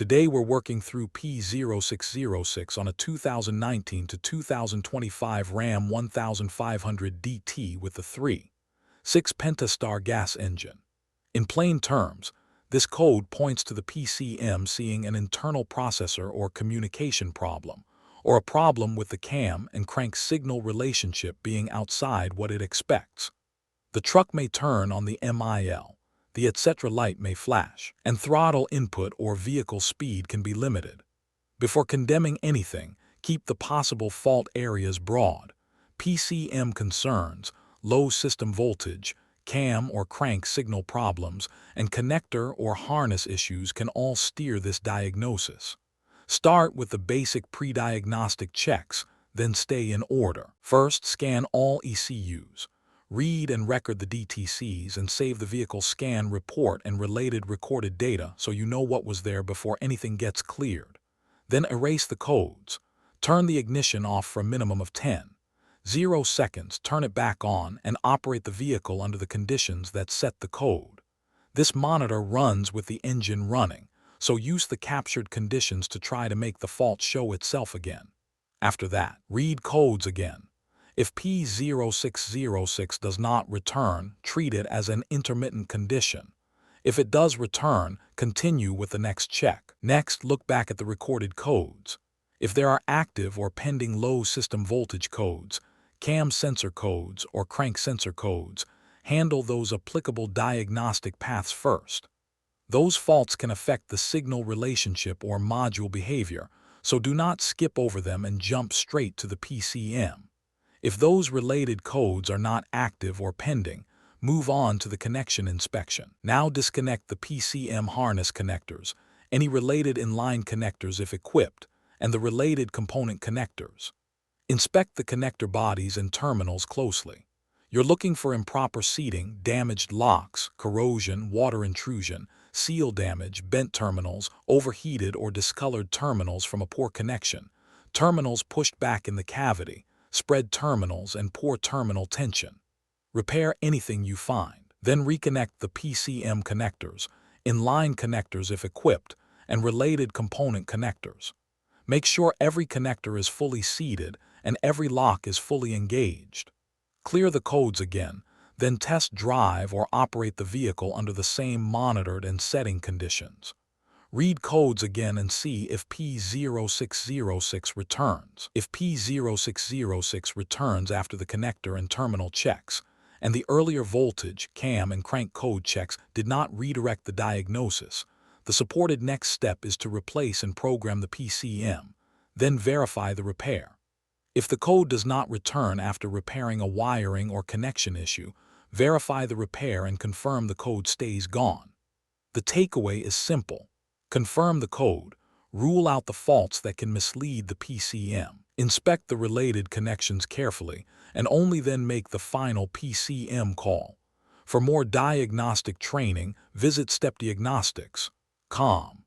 Today we're working through P0606 on a 2019 to 2025 Ram 1500DT with a 3.6 Pentastar engine. In plain terms, this code points to the PCM seeing an internal processor or communication problem, or a problem with the cam and crank signal relationship being outside what it expects. The truck may turn on the MIL, the etc. light may flash, and throttle input or vehicle speed can be limited. Before condemning anything, keep the possible fault areas broad. PCM concerns, low system voltage, cam or crank signal problems, and connector or harness issues can all steer this diagnosis. Start with the basic pre-diagnostic checks, then stay in order. First, scan all ECUs. Read and record the DTCs and save the vehicle scan report and related recorded data so you know what was there before anything gets cleared. Then erase the codes. Turn the ignition off for a minimum of 10 seconds, turn it back on, and operate the vehicle under the conditions that set the code. This monitor runs with the engine running, so use the captured conditions to try to make the fault show itself again. After that, read codes again. If P0606 does not return, treat it as an intermittent condition. If it does return, continue with the next check. Next, look back at the recorded codes. If there are active or pending low system voltage codes, cam sensor codes, or crank sensor codes, handle those applicable diagnostic paths first. Those faults can affect the signal relationship or module behavior, so do not skip over them and jump straight to the PCM. If those related codes are not active or pending, move on to the connection inspection. Now disconnect the PCM harness connectors, any related inline connectors if equipped, and the related component connectors. Inspect the connector bodies and terminals closely. You're looking for improper seating, damaged locks, corrosion, water intrusion, seal damage, bent terminals, overheated or discolored terminals from a poor connection, terminals pushed back in the cavity, spread terminals, and poor terminal tension. Repair anything you find. Then reconnect the PCM connectors, inline connectors if equipped, and related component connectors. Make sure every connector is fully seated and every lock is fully engaged. Clear the codes again, then test drive or operate the vehicle under the same monitored and setting conditions. Read codes again and see if P0606 returns. If P0606 returns after the connector and terminal checks, and the earlier voltage, cam, and crank code checks did not redirect the diagnosis, the supported next step is to replace and program the PCM, then verify the repair. If the code does not return after repairing a wiring or connection issue, verify the repair and confirm the code stays gone. The takeaway is simple. Confirm the code, rule out the faults that can mislead the PCM, inspect the related connections carefully, and only then make the final PCM call. For more diagnostic training, visit Diagnostics.com.